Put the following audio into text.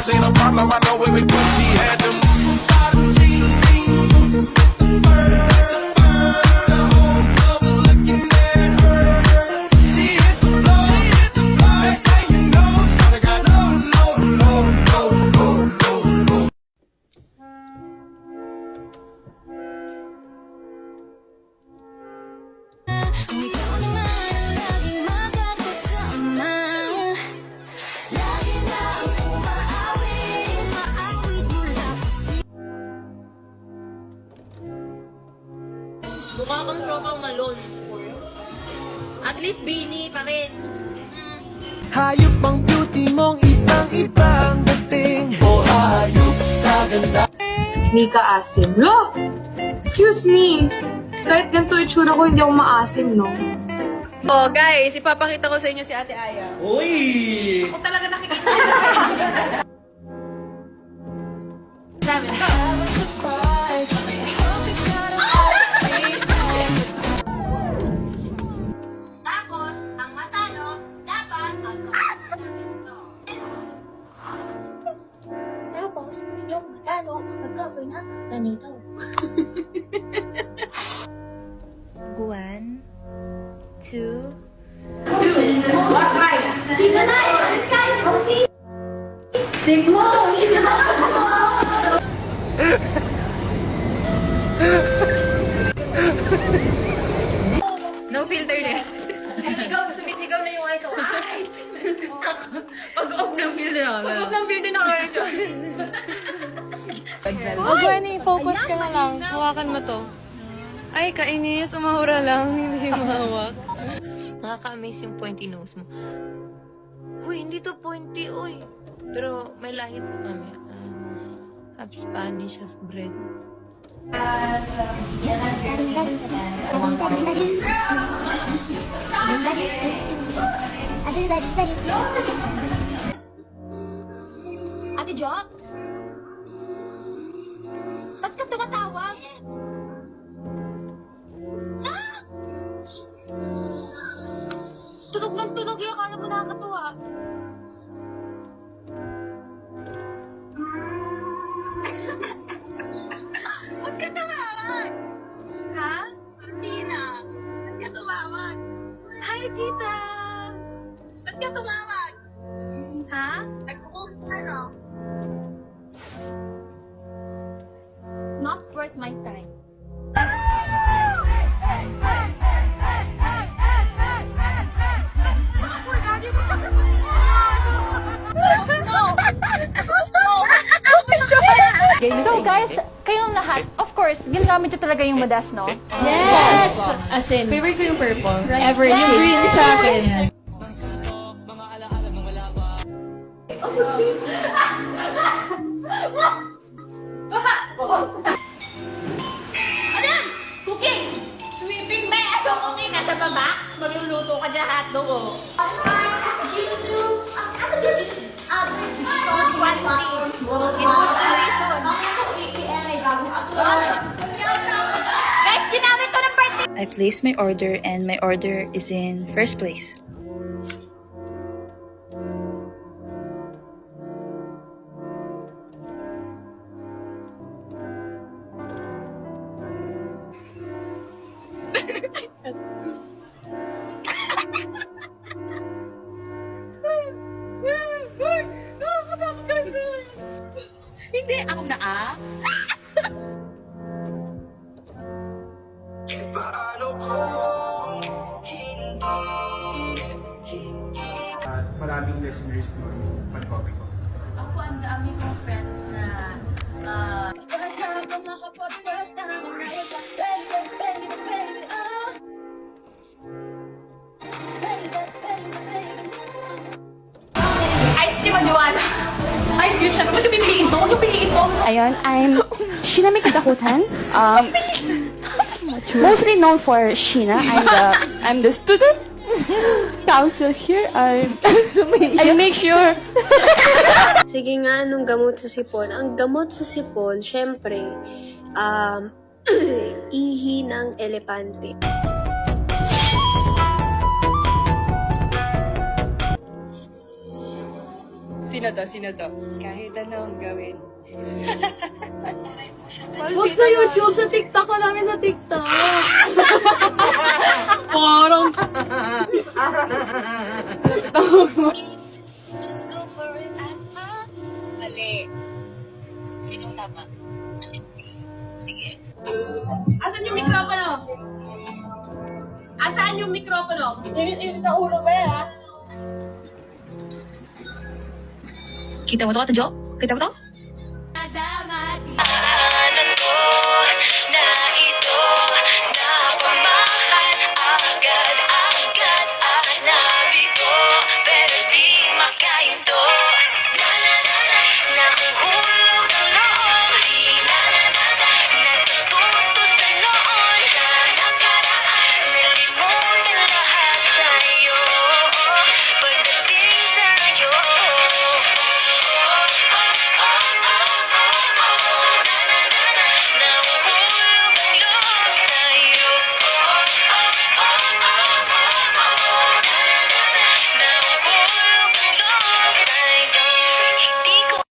cash ain't a problem, I know it because she had them. Bottom jeans, jeans, the bird. The whole club looking at her. She hit the floor, next thing you know, shawty got low, low, low, low, low, low, low. Ikaw naman ang laging makakasama. Lagi na ang umaawit, maawit mula kasi. Mukha kang sopang malon. At least bini pa rin. Hayop ang beauty mong ibang-iba ang dating. O hayop sa ganda. Mika asim. Lo! Excuse me. Kahit ganito itsura ko, hindi ako maasim, no? Oh, guys, ipapakita ko sa inyo si Ate Aya. Uy! Ako talaga nakikita niya. Sabi ko. Tapos, ang matalo, dapat ang Tapos, yung matalo, mag-cover na ganito. 1, 2, No filter na. Sumisigaw na yung eyes ko. Ay! Pag-off ng filter na. Pag-off ng filter na kayo. Gwenny, focus ka na lang. Hawakan mo to. Ay, kainis. Umahura lang. Hindi mahawak. Nakaka-amaze yung pointy nose mo. Uy, hindi to pointy, uy. Pero may lahi po kami. Half Spanish, half bread. Ate Jock? Ba't ka tumatawag? Tunog ng tunog yung akala mo nakakatuwa. Ba't ka tumawag? Ha? Christina? Ba't ka tumawag? Hi, tita! Ba't ka tumawag? Ha? Ano? Not worth my time. So guys, kayong lahat, of course, ginagamit nyo talaga yung madas, no? Yes! As in, favorite ko yung purple. Ever Yung since. green sa akin. Madam! Cooking! Sweeping ba? Ano cooking? Nasa baba? Magluluto ka dyan hotdog, oh. Guys, ginamit ko ng birthday! I placed my order and my order is in first place. Hindi, ako na Paano kung At maraming listeners nun pag-copy ko. Ako, ang dami kong friends na first time ko makapot, first time ko na iba. Baby, baby, baby, oh. Baby, baby, baby. Ice cream mo, Joanna. Ice cream siya. Ba't yung pipiliin mo? Huwag yung piliin mo. Ayun, I'm Sheena May Kadakutan. Mostly known for Sheena. I'm the student council here. I make sure. Sige nga, anong gamot sa sipon? Ang gamot sa sipon, syempre, ihi ng elepante. Sino to? Kahit anong gawin. Huwag sa YouTube, sa TikTok ko namin sa TikTok. Parang... Just go for it, Mali. Sinong tama? Sige. Asan yung mikropono? Asaan yung mikropono? Init-init ang ulo ba yan, ha? Kita mo to, Ate Jo? Kita mo to?